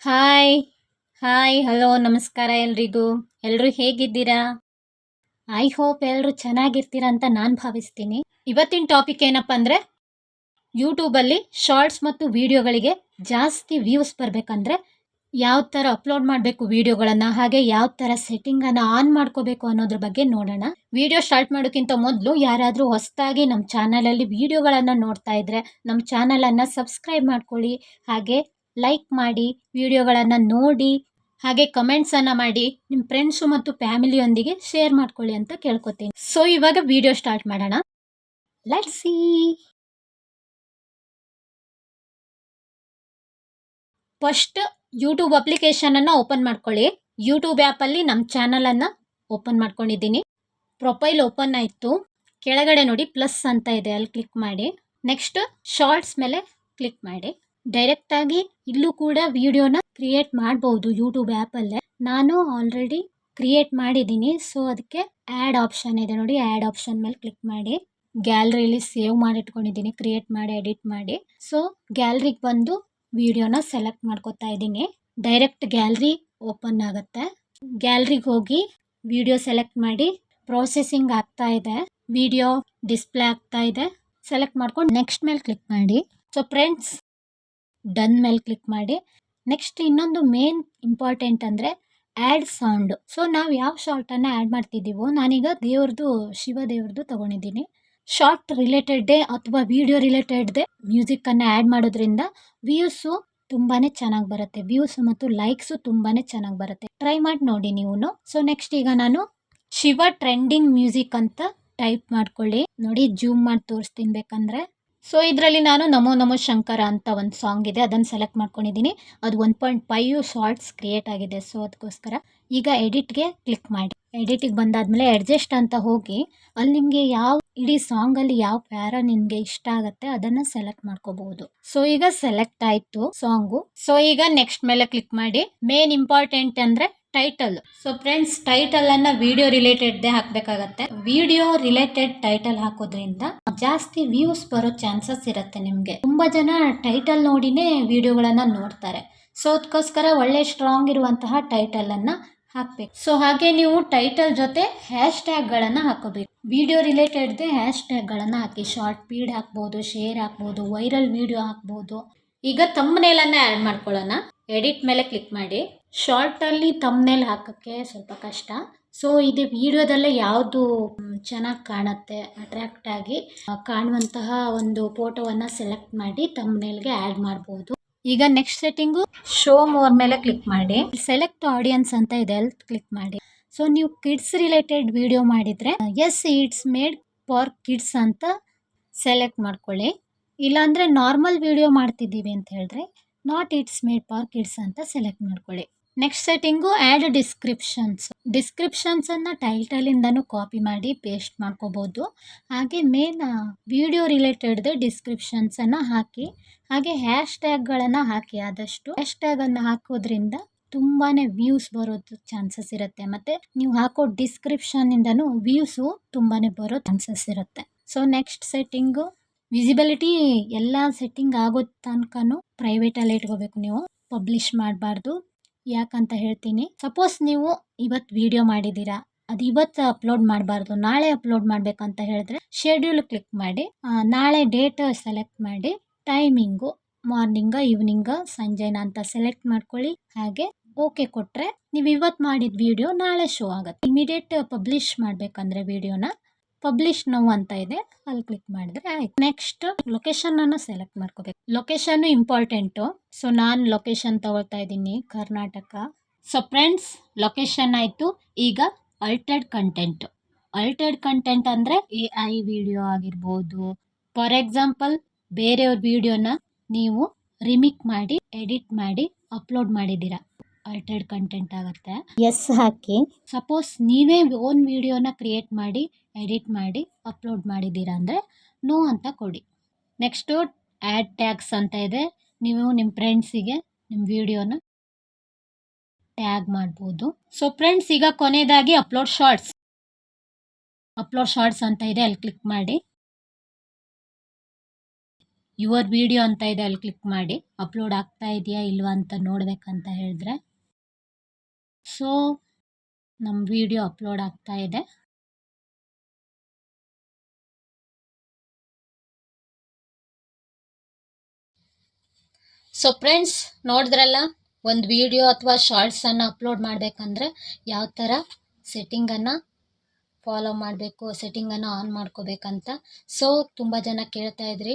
Hi hi hello ನಮಸ್ಕಾರ ಎಲ್ರಿಗೂ. ಎಲ್ಲರೂ ಹೇಗಿದ್ದೀರಾ? ಐ ಹೋಪ್ ಎಲ್ಲರೂ ಚೆನ್ನಾಗಿರ್ತೀರಾ ಅಂತ ನಾನು ಭಾವಿಸ್ತೀನಿ. ಇವತ್ತಿನ ಟಾಪಿಕ್ ಏನಪ್ಪ ಅಂದರೆ, ಯೂಟ್ಯೂಬಲ್ಲಿ ಶಾರ್ಟ್ಸ್ ಮತ್ತು ವಿಡಿಯೋಗಳಿಗೆ ಜಾಸ್ತಿ ವ್ಯೂಸ್ ಬರಬೇಕಂದ್ರೆ ಯಾವ ಥರ ಅಪ್ಲೋಡ್ ಮಾಡಬೇಕು ವಿಡಿಯೋಗಳನ್ನು, ಹಾಗೆ ಯಾವ ಥರ ಸೆಟ್ಟಿಂಗನ್ನು ಆನ್ ಮಾಡ್ಕೋಬೇಕು ಅನ್ನೋದ್ರ ಬಗ್ಗೆ ನೋಡೋಣ. ವಿಡಿಯೋ ಸ್ಟಾರ್ಟ್ ಮಾಡೋಕ್ಕಿಂತ ಮೊದಲು ಯಾರಾದರೂ ಹೊಸದಾಗಿ ನಮ್ಮ ಚಾನಲಲ್ಲಿ ವಿಡಿಯೋಗಳನ್ನು ನೋಡ್ತಾ ಇದ್ದರೆ ನಮ್ಮ ಚಾನಲನ್ನು ಸಬ್ಸ್ಕ್ರೈಬ್ ಮಾಡ್ಕೊಳ್ಳಿ, ಹಾಗೆ ಲೈಕ್ ಮಾಡಿ, ವಿಡಿಯೋಗಳನ್ನು ನೋಡಿ, ಹಾಗೆ ಕಮೆಂಟ್ಸನ್ನು ಮಾಡಿ ನಿಮ್ಮ ಫ್ರೆಂಡ್ಸು ಮತ್ತು ಫ್ಯಾಮಿಲಿಯೊಂದಿಗೆ ಶೇರ್ ಮಾಡ್ಕೊಳ್ಳಿ ಅಂತ ಕೇಳ್ಕೊತೀನಿ. ಸೊ ಇವಾಗ ವಿಡಿಯೋ ಸ್ಟಾರ್ಟ್ ಮಾಡೋಣ. Let's see. ಫಸ್ಟ್ ಯೂಟ್ಯೂಬ್ ಅಪ್ಲಿಕೇಶನನ್ನು ಓಪನ್ ಮಾಡ್ಕೊಳ್ಳಿ. ಯೂಟ್ಯೂಬ್ ಆ್ಯಪಲ್ಲಿ ನಮ್ಮ ಚಾನಲನ್ನು ಓಪನ್ ಮಾಡ್ಕೊಂಡಿದ್ದೀನಿ. ಪ್ರೊಫೈಲ್ ಓಪನ್ ಆಯಿತು. ಕೆಳಗಡೆ ನೋಡಿ ಪ್ಲಸ್ ಅಂತ ಇದೆ, ಅಲ್ಲಿ ಕ್ಲಿಕ್ ಮಾಡಿ. ನೆಕ್ಸ್ಟ್ ಶಾರ್ಟ್ಸ್ ಮೇಲೆ ಕ್ಲಿಕ್ ಮಾಡಿ. ಡೈರೆಕ್ಟಾಗಿ ಇಲ್ಲೂ ಕೂಡ ವಿಡಿಯೋನ ಕ್ರಿಯೇಟ್ ಮಾಡ್ಬೋದು ಯೂಟ್ಯೂಬ್ ಆ್ಯಪಲ್ಲೇ. ನಾನು ಆಲ್ರೆಡಿ ಕ್ರಿಯೇಟ್ ಮಾಡಿದ್ದೀನಿ, ಸೊ ಅದಕ್ಕೆ ಆ್ಯಡ್ ಆಪ್ಷನ್ ಇದೆ ನೋಡಿ, ಆ್ಯಡ್ ಆಪ್ಷನ್ ಮೇಲೆ ಕ್ಲಿಕ್ ಮಾಡಿ. ಗ್ಯಾಲರಿಲಿ ಸೇವ್ ಮಾಡಿಟ್ಕೊಂಡಿದ್ದೀನಿ, ಕ್ರಿಯೇಟ್ ಮಾಡಿ ಎಡಿಟ್ ಮಾಡಿ. ಸೊ ಗ್ಯಾಲರಿಗೆ ಬಂದು ವಿಡಿಯೋನ ಸೆಲೆಕ್ಟ್ ಮಾಡ್ಕೊತಾ ಇದ್ದೀನಿ. ಡೈರೆಕ್ಟ್ ಗ್ಯಾಲರಿ ಓಪನ್ ಆಗುತ್ತೆ. ಗ್ಯಾಲರಿಗೆ ಹೋಗಿ ವಿಡಿಯೋ ಸೆಲೆಕ್ಟ್ ಮಾಡಿ. ಪ್ರೊಸೆಸಿಂಗ್ ಆಗ್ತಾ ಇದೆ, ವಿಡಿಯೋ ಡಿಸ್ಪ್ಲೇ ಆಗ್ತಾ ಇದೆ. ಸೆಲೆಕ್ಟ್ ಮಾಡ್ಕೊಂಡು ನೆಕ್ಸ್ಟ್ ಮೇಲೆ ಕ್ಲಿಕ್ ಮಾಡಿ. ಸೊ ಫ್ರೆಂಡ್ಸ್, ಡನ್ ಮೇಲೆ ಕ್ಲಿಕ್ ಮಾಡಿ. ನೆಕ್ಸ್ಟ್ ಇನ್ನೊಂದು ಮೇನ್ ಇಂಪಾರ್ಟೆಂಟ್ ಅಂದರೆ ಆ್ಯಡ್ ಸೌಂಡ್. ಸೊ ನಾವು ಯಾವ ಶಾರ್ಟನ್ನು ಆ್ಯಡ್ ಮಾಡ್ತಿದ್ದೀವೋ, ನಾನೀಗ ಶಿವ ದೇವ್ರದ್ದು ತೊಗೊಂಡಿದ್ದೀನಿ. ಶಾರ್ಟ್ ರಿಲೇಟೆಡ್ಡೇ ಅಥವಾ ವಿಡಿಯೋ ರಿಲೇಟೆಡ್ದೇ ಮ್ಯೂಸಿಕ್ಕನ್ನು ಆ್ಯಡ್ ಮಾಡೋದ್ರಿಂದ ವ್ಯೂಸು ತುಂಬಾ ಚೆನ್ನಾಗಿ ಬರುತ್ತೆ. ವ್ಯೂಸು ಮತ್ತು ಲೈಕ್ಸು ತುಂಬಾ ಚೆನ್ನಾಗಿ ಬರುತ್ತೆ. ಟ್ರೈ ಮಾಡಿ ನೋಡಿ ನೀವು. ಸೊ ನೆಕ್ಸ್ಟ್ ಈಗ ನಾನು ಶಿವ ಟ್ರೆಂಡಿಂಗ್ ಮ್ಯೂಸಿಕ್ ಅಂತ ಟೈಪ್ ಮಾಡ್ಕೊಳ್ಳಿ. ನೋಡಿ, ಜೂಮ್ ಮಾಡಿ ತೋರಿಸ್ತೀನಿ ಬೇಕಂದರೆ. ಸೊ ಇದರಲ್ಲಿ ನಾನು ನಮೋ ನಮೋ ಶಂಕರ ಅಂತ ಒಂದು ಸಾಂಗ್ ಇದೆ, ಅದನ್ನು ಸೆಲೆಕ್ಟ್ ಮಾಡ್ಕೊಂಡಿದ್ದೀನಿ. ಅದು 1.5 ಶಾರ್ಟ್ಸ್ ಕ್ರಿಯೇಟ್ ಆಗಿದೆ. ಸೊ ಅದಕ್ಕೋಸ್ಕರ ಈಗ ಎಡಿಟ್ಗೆ ಕ್ಲಿಕ್ ಮಾಡಿ. ಎಡಿಟಿಗೆ ಬಂದಾದಮೇಲೆ ಅಡ್ಜಸ್ಟ್ ಅಂತ ಹೋಗಿ, ಅಲ್ಲಿ ನಿಮಗೆ ಯಾವ ಇಡೀ ಸಾಂಗಲ್ಲಿ ಯಾವ ಪ್ಯಾರ ನಿಮಗೆ ಇಷ್ಟ ಆಗುತ್ತೆ ಅದನ್ನು ಸೆಲೆಕ್ಟ್ ಮಾಡ್ಕೋಬಹುದು. ಸೊ ಈಗ ಸೆಲೆಕ್ಟ್ ಆಯಿತು ಸಾಂಗು. ಸೊ ಈಗ ನೆಕ್ಸ್ಟ್ ಮೇಲೆ ಕ್ಲಿಕ್ ಮಾಡಿ. ಮೇನ್ ಇಂಪಾರ್ಟೆಂಟ್ ಅಂದರೆ ಟೈಟಲ್. ಸೊ ಫ್ರೆಂಡ್ಸ್, ಟೈಟಲನ್ನು ವಿಡಿಯೋ ರಿಲೇಟೆಡ್ದೇ ಹಾಕಬೇಕಾಗತ್ತೆ. ವಿಡಿಯೋ ರಿಲೇಟೆಡ್ ಟೈಟಲ್ ಹಾಕೋದ್ರಿಂದ ಜಾಸ್ತಿ ವ್ಯೂಸ್ ಬರೋ ಚಾನ್ಸಸ್ ಇರುತ್ತೆ. ನಿಮಗೆ ತುಂಬ ಜನ ಟೈಟಲ್ ನೋಡಿನೇ ವಿಡಿಯೋಗಳನ್ನು ನೋಡ್ತಾರೆ. ಸೊ ಅದಕ್ಕೋಸ್ಕರ ಒಳ್ಳೆ ಸ್ಟ್ರಾಂಗ್ ಇರುವಂತಹ ಟೈಟಲನ್ನು ಹಾಕಬೇಕು. ಸೊ ಹಾಗೆ ನೀವು ಟೈಟಲ್ ಜೊತೆ ಹ್ಯಾಶ್ ಟ್ಯಾಗ್ಗಳನ್ನು ಹಾಕೋಬೇಕು. ವಿಡಿಯೋ ರಿಲೇಟೆಡ್ದೇ ಹ್ಯಾಶ್ ಟ್ಯಾಗ್ಗಳನ್ನು ಹಾಕಿ. ಶಾರ್ಟ್ ಫೀಡ್ ಹಾಕ್ಬೋದು, ಶೇರ್ ಹಾಕ್ಬೋದು, ವೈರಲ್ ವಿಡಿಯೋ ಹಾಕ್ಬೋದು. ಈಗ ತಮ್ನೇಲನ್ನು ಆ್ಯಡ್ ಮಾಡ್ಕೊಳ್ಳೋಣ. ಎಡಿಟ್ ಮೇಲೆ ಕ್ಲಿಕ್ ಮಾಡಿ. ಶಾರ್ಟಲ್ಲಿ ತಮ್ನೇಲ್ ಹಾಕೋಕ್ಕೆ ಸ್ವಲ್ಪ ಕಷ್ಟ. ಸೊ ಇದು ವಿಡಿಯೋದಲ್ಲೇ ಯಾವುದು ಚೆನ್ನಾಗಿ ಕಾಣುತ್ತೆ, ಅಟ್ರ್ಯಾಕ್ಟ್ ಆಗಿ ಕಾಣುವಂತಹ ಒಂದು ಫೋಟೋವನ್ನು ಸೆಲೆಕ್ಟ್ ಮಾಡಿ ತಮ್ನೇಲ್ಗೆ ಆ್ಯಡ್ ಮಾಡ್ಬೋದು. ಈಗ ನೆಕ್ಸ್ಟ್ ಸೆಟ್ಟಿಂಗು ಶೋ ಮೋರ್ ಮೇಲೆ ಕ್ಲಿಕ್ ಮಾಡಿ. ಸೆಲೆಕ್ಟ್ ಆಡಿಯನ್ಸ್ ಅಂತ ಇದೆ, ಅಲ್ಲಿ ಕ್ಲಿಕ್ ಮಾಡಿ. ಸೊ ನೀವು ಕಿಡ್ಸ್ ರಿಲೇಟೆಡ್ ವಿಡಿಯೋ ಮಾಡಿದರೆ yes it's made for kids ಅಂತ ಸೆಲೆಕ್ಟ್ ಮಾಡ್ಕೊಳ್ಳಿ. ಇಲ್ಲಾಂದರೆ ನಾರ್ಮಲ್ ವಿಡಿಯೋ ಮಾಡ್ತಿದ್ದೀವಿ ಅಂತ ಹೇಳಿದ್ರೆ not it's made for kids ಅಂತ ಸೆಲೆಕ್ಟ್ ಮಾಡ್ಕೊಳ್ಳಿ. ನೆಕ್ಸ್ಟ್ ಸೆಟ್ಟಿಂಗು ಆ್ಯಡ್ ಡಿಸ್ಕ್ರಿಪ್ಷನ್ಸನ್ನು ಟೈಟಲಿಂದನೂ ಕಾಪಿ ಮಾಡಿ ಪೇಸ್ಟ್ ಮಾಡ್ಕೋಬೋದು. ಹಾಗೆ ಮೇನ್ ವಿಡಿಯೋ ರಿಲೇಟೆಡ್ ಡಿಸ್ಕ್ರಿಪ್ಷನ್ಸನ್ನು ಹಾಕಿ, ಹಾಗೆ ಹ್ಯಾಶ್ ಟ್ಯಾಗ್ಗಳನ್ನು ಹಾಕಿ. ಆದಷ್ಟು ಹ್ಯಾಶ್ ಟ್ಯಾಗನ್ನು ಹಾಕೋದ್ರಿಂದ ತುಂಬಾ ವ್ಯೂಸ್ ಬರೋದು ಚಾನ್ಸಸ್ ಇರುತ್ತೆ. ಮತ್ತು ನೀವು ಹಾಕೋ ಡಿಸ್ಕ್ರಿಪ್ಷನ್ನಿಂದನೂ ವ್ಯೂಸು ತುಂಬಾ ಬರೋ ಚಾನ್ಸಸ್ ಇರುತ್ತೆ. ಸೊ ನೆಕ್ಸ್ಟ್ ಸೆಟ್ಟಿಂಗು ವಿಸಿಬಿಲಿಟಿ ಎಲ್ಲ ಸೆಟ್ಟಿಂಗ್ ಆಗೋ ತನಕನೂ ಪ್ರೈವೇಟಲ್ಲಿ ಇಟ್ಕೋಬೇಕು. ನೀವು ಪಬ್ಲಿಷ್ ಮಾಡಬಾರ್ದು. ಯಾಕಂತ ಹೇಳ್ತೀನಿ. ಸಪೋಸ್ ನೀವು ಇವತ್ತು ವಿಡಿಯೋ ಮಾಡಿದ್ದೀರಾ, ಅದು ಇವತ್ತು ಅಪ್ಲೋಡ್ ಮಾಡಬಾರ್ದು, ನಾಳೆ ಅಪ್ಲೋಡ್ ಮಾಡಬೇಕಂತ ಹೇಳಿದ್ರೆ ಶೆಡ್ಯೂಲ್ ಕ್ಲಿಕ್ ಮಾಡಿ. ನಾಳೆ ಡೇಟ್ ಸೆಲೆಕ್ಟ್ ಮಾಡಿ, ಟೈಮಿಂಗು ಮಾರ್ನಿಂಗ ಈವ್ನಿಂಗ ಸಂಜೆನ ಅಂತ ಸೆಲೆಕ್ಟ್ ಮಾಡ್ಕೊಳ್ಳಿ. ಹಾಗೆ ಓಕೆ ಕೊಟ್ಟರೆ ನೀವು ಇವತ್ತು ಮಾಡಿದ ವಿಡಿಯೋ ನಾಳೆ ಶೋ ಆಗುತ್ತೆ. ಇಮಿಡಿಯೇಟ್ ಪಬ್ಲಿಷ್ ಮಾಡಬೇಕಂದ್ರೆ ವಿಡಿಯೋನ ಪಬ್ಲಿಷ್ ನೌ ಅಂತ ಇದೆ, ಅಲ್ಲಿ ಕ್ಲಿಕ್ ಮಾಡಿದ್ರೆ ಆಯ್ತು. ನೆಕ್ಸ್ಟ್ ಲೊಕೇಶನನ್ನು ಸೆಲೆಕ್ಟ್ ಮಾಡ್ಕೋಬೇಕು. Location important. ಸೊ ನಾನು ಲೊಕೇಶನ್ ತಗೊಳ್ತಾ ಇದ್ದೀನಿ ಕರ್ನಾಟಕ. ಸೊ ಫ್ರೆಂಡ್ಸ್, ಲೊಕೇಶನ್ ಆಯಿತು. ಈಗ ಅಲ್ಟರ್ಡ್ ಕಂಟೆಂಟ್ ಅಂದರೆ AI ವಿಡಿಯೋ ಆಗಿರ್ಬೋದು. ಫಾರ್ ಎಕ್ಸಾಂಪಲ್, ಬೇರೆಯವ್ರ ವಿಡಿಯೋನ ನೀವು ರಿಮಿಕ್ ಮಾಡಿ ಎಡಿಟ್ ಮಾಡಿ ಅಪ್ಲೋಡ್ ಮಾಡಿದ್ದೀರಾ, ಅಲ್ಟರ್ಡ್ ಕಂಟೆಂಟ್ ಆಗುತ್ತೆ. ಎಸ್ ಹಾಕಿ. ಸಪೋಸ್ ನೀವೇ ಓನ್ ವಿಡಿಯೋನ ಕ್ರಿಯೇಟ್ ಮಾಡಿ ಎಡಿಟ್ ಮಾಡಿ ಅಪ್ಲೋಡ್ ಮಾಡಿದ್ದೀರಾ ಅಂದರೆ ನೋ ಅಂತ ಕೊಡಿ. ನೆಕ್ಸ್ಟು ಆ್ಯಡ್ ಟ್ಯಾಗ್ಸ್ ಅಂತ ಇದೆ. ನೀವು ನಿಮ್ಮ ಫ್ರೆಂಡ್ಸಿಗೆ ನಿಮ್ಮ ವಿಡಿಯೋನ ಟ್ಯಾಗ್ ಮಾಡ್ಬೋದು. ಸೊ ಫ್ರೆಂಡ್ಸ್, ಈಗ ಕೊನೆಯದಾಗಿ ಅಪ್ಲೋಡ್ ಶಾರ್ಟ್ಸ್ ಅಂತ ಇದೆ, ಅಲ್ಲಿ ಕ್ಲಿಕ್ ಮಾಡಿ. ಯುವರ್ ವಿಡಿಯೋ ಅಂತ ಇದೆ, ಅಲ್ಲಿ ಕ್ಲಿಕ್ ಮಾಡಿ ಅಪ್ಲೋಡ್ ಆಗ್ತಾ ಇದೆಯಾ ಇಲ್ವಾ ಅಂತ ನೋಡಬೇಕಂತ ಹೇಳಿದ್ರೆ. ಸೊ ನಮ್ಮ ವಿಡಿಯೋ ಅಪ್ಲೋಡ್ ಆಗ್ತಾ ಇದೆ. ಸೊ ಫ್ರೆಂಡ್ಸ್, ನೋಡಿದ್ರಲ್ಲ, ಒಂದು ವಿಡಿಯೋ ಅಥವಾ ಶಾರ್ಟ್ಸನ್ನು ಅಪ್ಲೋಡ್ ಮಾಡಬೇಕಂದ್ರೆ ಯಾವ ಥರ ಸೆಟ್ಟಿಂಗನ್ನು ಫಾಲೋ ಮಾಡಬೇಕು, ಸೆಟ್ಟಿಂಗನ್ನು ಆನ್ ಮಾಡ್ಕೋಬೇಕಂತ. ಸೊ ತುಂಬ ಜನ ಕೇಳ್ತಾ ಇದ್ರಿ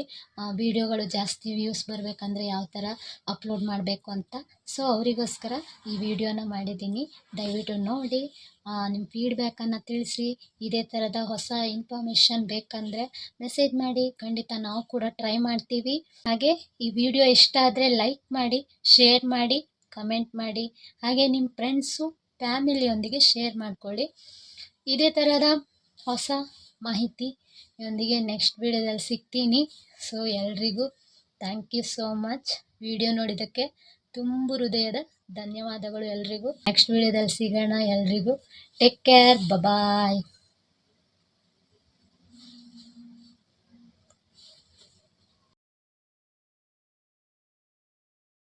ವಿಡಿಯೋಗಳು ಜಾಸ್ತಿ ವ್ಯೂಸ್ ಬರಬೇಕಂದ್ರೆ ಯಾವ ಥರ ಅಪ್ಲೋಡ್ ಮಾಡಬೇಕು ಅಂತ. ಸೊ ಅವರಿಗೋಸ್ಕರ ಈ ವಿಡಿಯೋನ ಮಾಡಿದ್ದೀನಿ. ದಯವಿಟ್ಟು ನೋಡಿ, ನಿಮ್ಮ ಫೀಡ್ಬ್ಯಾಕನ್ನು ತಿಳಿಸಿ. ಇದೇ ಥರದ ಹೊಸ ಇನ್ಫಾರ್ಮೇಷನ್ ಬೇಕಂದರೆ ಮೆಸೇಜ್ ಮಾಡಿ, ಖಂಡಿತ ನಾವು ಕೂಡ ಟ್ರೈ ಮಾಡ್ತೀವಿ. ಹಾಗೆ ಈ ವಿಡಿಯೋ ಇಷ್ಟ ಆದರೆ ಲೈಕ್ ಮಾಡಿ, ಶೇರ್ ಮಾಡಿ, ಕಮೆಂಟ್ ಮಾಡಿ. ಹಾಗೆ ನಿಮ್ಮ ಫ್ರೆಂಡ್ಸು ಫ್ಯಾಮಿಲಿಯೊಂದಿಗೆ ಶೇರ್ ಮಾಡಿಕೊಳ್ಳಿ. ಇದೇ ಥರದ ಹೊಸ ಮಾಹಿತಿಯೊಂದಿಗೆ ನೆಕ್ಸ್ಟ್ ವಿಡಿಯೋದಲ್ಲಿ ಸಿಗ್ತೀನಿ. ಸೊ ಎಲ್ರಿಗೂ thank you so much. Video ನೋಡಿದ್ದಕ್ಕೆ ತುಂಬ ಹೃದಯದ ಧನ್ಯವಾದಗಳು ಎಲ್ರಿಗೂ. ನೆಕ್ಸ್ಟ್ ವಿಡಿಯೋದಲ್ಲಿ ಸಿಗೋಣ. ಎಲ್ರಿಗೂ ಟೇಕ್ ಕೇರ್, ಬಾಯ್.